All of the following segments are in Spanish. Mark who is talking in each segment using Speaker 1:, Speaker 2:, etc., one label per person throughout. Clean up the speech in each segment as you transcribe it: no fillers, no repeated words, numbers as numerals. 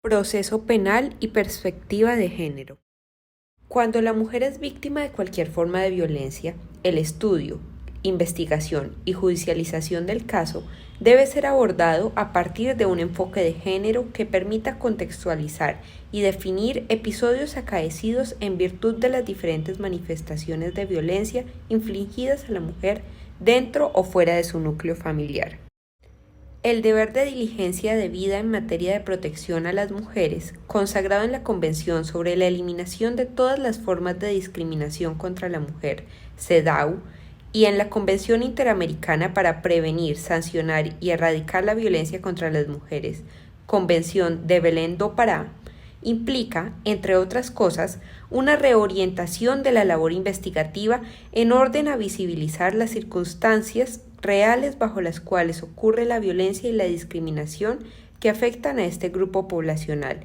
Speaker 1: Proceso penal y perspectiva de género. Cuando la mujer es víctima de cualquier forma de violencia, el estudio, investigación y judicialización del caso debe ser abordado a partir de un enfoque de género que permita contextualizar y definir episodios acaecidos en virtud de las diferentes manifestaciones de violencia infligidas a la mujer dentro o fuera de su núcleo familiar. El deber de diligencia debida en materia de protección a las mujeres, consagrado en la Convención sobre la Eliminación de todas las formas de discriminación contra la mujer, CEDAW, y en la Convención Interamericana para prevenir, sancionar y erradicar la violencia contra las mujeres, Convención de Belém do Pará, implica, entre otras cosas, una reorientación de la labor investigativa en orden a visibilizar las circunstancias reales bajo las cuales ocurre la violencia y la discriminación que afectan a este grupo poblacional,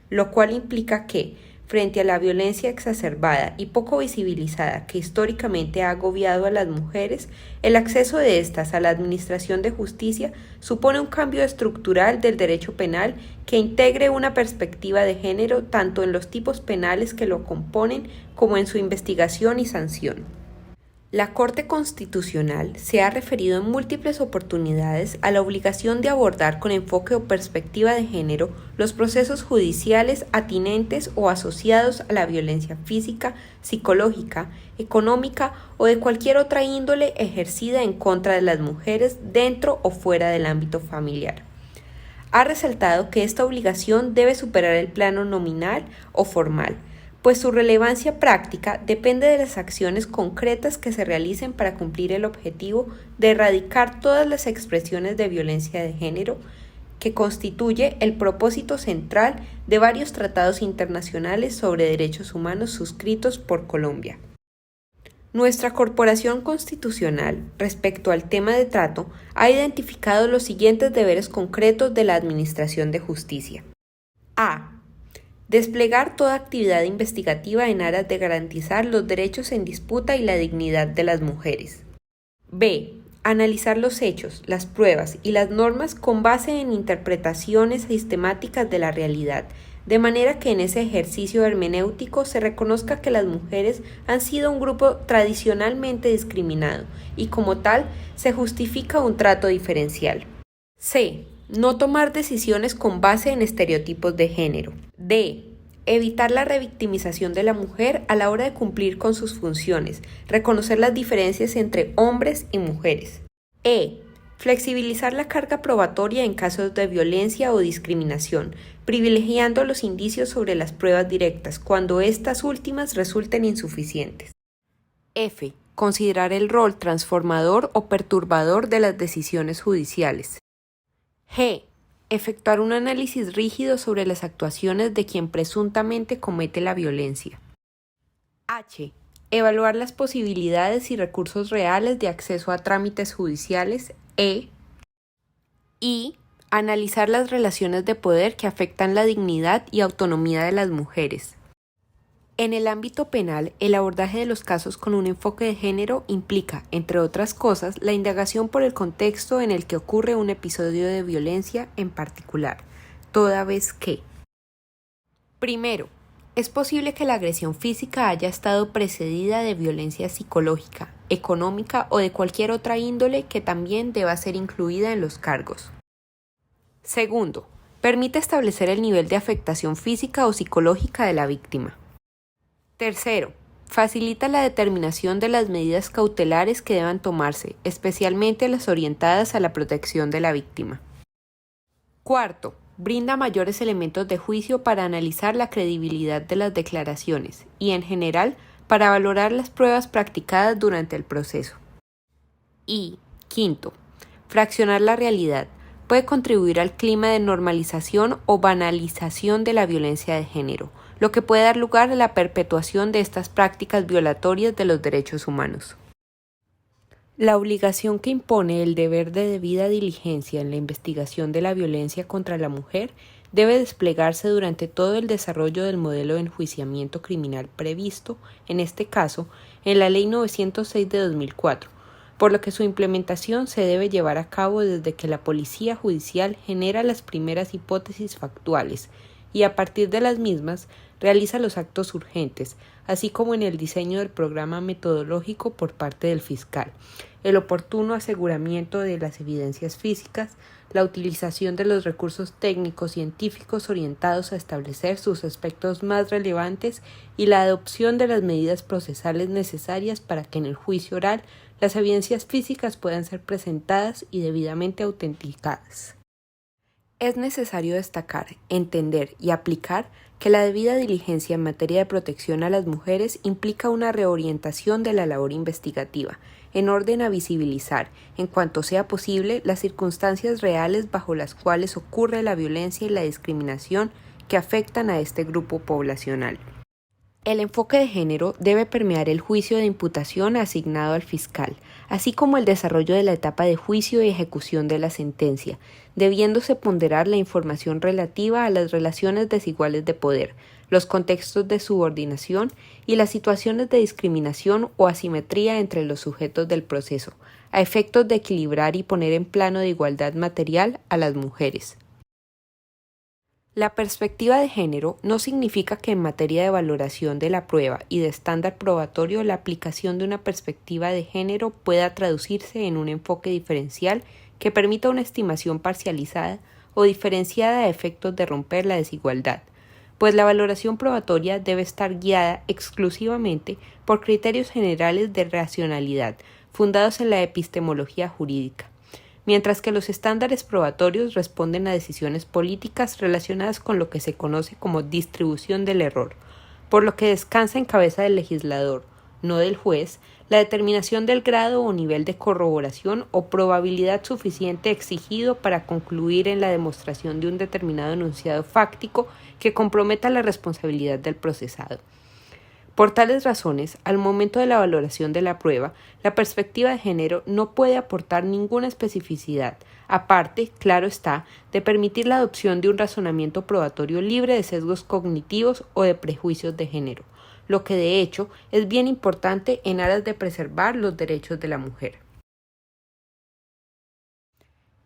Speaker 1: lo cual implica que, frente a la violencia exacerbada y poco visibilizada que históricamente ha agobiado a las mujeres, el acceso de éstas a la administración de justicia supone un cambio estructural del derecho penal que integre una perspectiva de género tanto en los tipos penales que lo componen como en su investigación y sanción. La Corte Constitucional se ha referido en múltiples oportunidades a la obligación de abordar con enfoque o perspectiva de género los procesos judiciales atinentes o asociados a la violencia física, psicológica, económica o de cualquier otra índole ejercida en contra de las mujeres dentro o fuera del ámbito familiar. Ha resaltado que esta obligación debe superar el plano nominal o formal, pues su relevancia práctica depende de las acciones concretas que se realicen para cumplir el objetivo de erradicar todas las expresiones de violencia de género, que constituye el propósito central de varios tratados internacionales sobre derechos humanos suscritos por Colombia. Nuestra Corporación Constitucional, respecto al tema de trato, ha identificado los siguientes deberes concretos de la Administración de Justicia. A. Desplegar toda actividad investigativa en aras de garantizar los derechos en disputa y la dignidad de las mujeres. B. Analizar los hechos, las pruebas y las normas con base en interpretaciones sistemáticas de la realidad, de manera que en ese ejercicio hermenéutico se reconozca que las mujeres han sido un grupo tradicionalmente discriminado y como tal se justifica un trato diferencial. C. No tomar decisiones con base en estereotipos de género. D. Evitar la revictimización de la mujer a la hora de cumplir con sus funciones, reconocer las diferencias entre hombres y mujeres. E. Flexibilizar la carga probatoria en casos de violencia o discriminación, privilegiando los indicios sobre las pruebas directas cuando estas últimas resulten insuficientes. F. Considerar el rol transformador o perturbador de las decisiones judiciales. G. Efectuar un análisis rígido sobre las actuaciones de quien presuntamente comete la violencia. H. Evaluar las posibilidades y recursos reales de acceso a trámites judiciales. I. Analizar las relaciones de poder que afectan la dignidad y autonomía de las mujeres. En el ámbito penal, el abordaje de los casos con un enfoque de género implica, entre otras cosas, la indagación por el contexto en el que ocurre un episodio de violencia en particular, toda vez que: primero, es posible que la agresión física haya estado precedida de violencia psicológica, económica o de cualquier otra índole que también deba ser incluida en los cargos. Segundo, permite establecer el nivel de afectación física o psicológica de la víctima. Tercero, facilita la determinación de las medidas cautelares que deban tomarse, especialmente las orientadas a la protección de la víctima. Cuarto, brinda mayores elementos de juicio para analizar la credibilidad de las declaraciones y, en general, para valorar las pruebas practicadas durante el proceso. Y, quinto, fraccionar la realidad. Puede contribuir al clima de normalización o banalización de la violencia de género, lo que puede dar lugar a la perpetuación de estas prácticas violatorias de los derechos humanos. La obligación que impone el deber de debida diligencia en la investigación de la violencia contra la mujer debe desplegarse durante todo el desarrollo del modelo de enjuiciamiento criminal previsto, en este caso, en la Ley 906 de 2004, por lo que su implementación se debe llevar a cabo desde que la Policía Judicial genera las primeras hipótesis factuales, y a partir de las mismas realiza los actos urgentes, así como en el diseño del programa metodológico por parte del fiscal, el oportuno aseguramiento de las evidencias físicas, la utilización de los recursos técnicos científicos orientados a establecer sus aspectos más relevantes y la adopción de las medidas procesales necesarias para que en el juicio oral las evidencias físicas puedan ser presentadas y debidamente autenticadas. Es necesario destacar, entender y aplicar que la debida diligencia en materia de protección a las mujeres implica una reorientación de la labor investigativa, en orden a visibilizar, en cuanto sea posible, las circunstancias reales bajo las cuales ocurre la violencia y la discriminación que afectan a este grupo poblacional. El enfoque de género debe permear el juicio de imputación asignado al fiscal, así como el desarrollo de la etapa de juicio y ejecución de la sentencia, debiéndose ponderar la información relativa a las relaciones desiguales de poder, los contextos de subordinación y las situaciones de discriminación o asimetría entre los sujetos del proceso, a efectos de equilibrar y poner en plano de igualdad material a las mujeres. La perspectiva de género no significa que en materia de valoración de la prueba y de estándar probatorio la aplicación de una perspectiva de género pueda traducirse en un enfoque diferencial que permita una estimación parcializada o diferenciada a efectos de romper la desigualdad, pues la valoración probatoria debe estar guiada exclusivamente por criterios generales de racionalidad, fundados en la epistemología jurídica, mientras que los estándares probatorios responden a decisiones políticas relacionadas con lo que se conoce como distribución del error, por lo que descansa en cabeza del legislador, no del juez, la determinación del grado o nivel de corroboración o probabilidad suficiente exigido para concluir en la demostración de un determinado enunciado fáctico que comprometa la responsabilidad del procesado. Por tales razones, al momento de la valoración de la prueba, la perspectiva de género no puede aportar ninguna especificidad, aparte, claro está, de permitir la adopción de un razonamiento probatorio libre de sesgos cognitivos o de prejuicios de género, lo que de hecho es bien importante en aras de preservar los derechos de la mujer.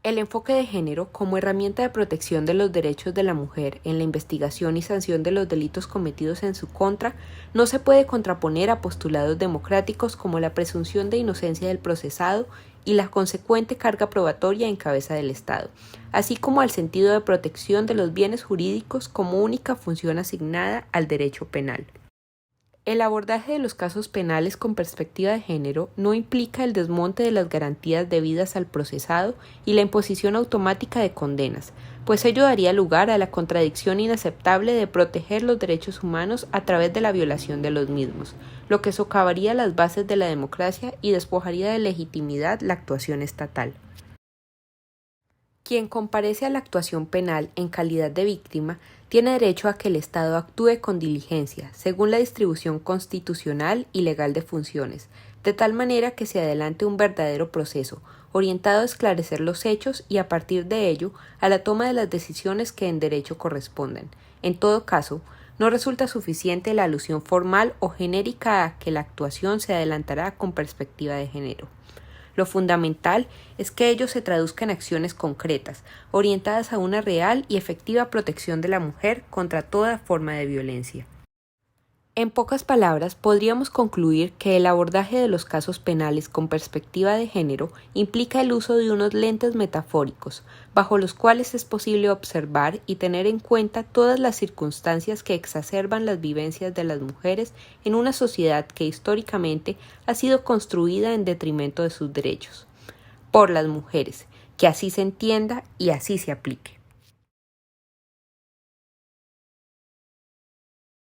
Speaker 1: El enfoque de género como herramienta de protección de los derechos de la mujer en la investigación y sanción de los delitos cometidos en su contra no se puede contraponer a postulados democráticos como la presunción de inocencia del procesado y la consecuente carga probatoria en cabeza del Estado, así como al sentido de protección de los bienes jurídicos como única función asignada al derecho penal. El abordaje de los casos penales con perspectiva de género no implica el desmonte de las garantías debidas al procesado y la imposición automática de condenas, pues ello daría lugar a la contradicción inaceptable de proteger los derechos humanos a través de la violación de los mismos, lo que socavaría las bases de la democracia y despojaría de legitimidad la actuación estatal. Quien comparece a la actuación penal en calidad de víctima tiene derecho a que el Estado actúe con diligencia, según la distribución constitucional y legal de funciones, de tal manera que se adelante un verdadero proceso, orientado a esclarecer los hechos y a partir de ello a la toma de las decisiones que en derecho corresponden. En todo caso, no resulta suficiente la alusión formal o genérica a que la actuación se adelantará con perspectiva de género. Lo fundamental es que ello se traduzca en acciones concretas, orientadas a una real y efectiva protección de la mujer contra toda forma de violencia. En pocas palabras, podríamos concluir que el abordaje de los casos penales con perspectiva de género implica el uso de unos lentes metafóricos, bajo los cuales es posible observar y tener en cuenta todas las circunstancias que exacerban las vivencias de las mujeres en una sociedad que históricamente ha sido construida en detrimento de sus derechos, por las mujeres, que así se entienda y así se aplique.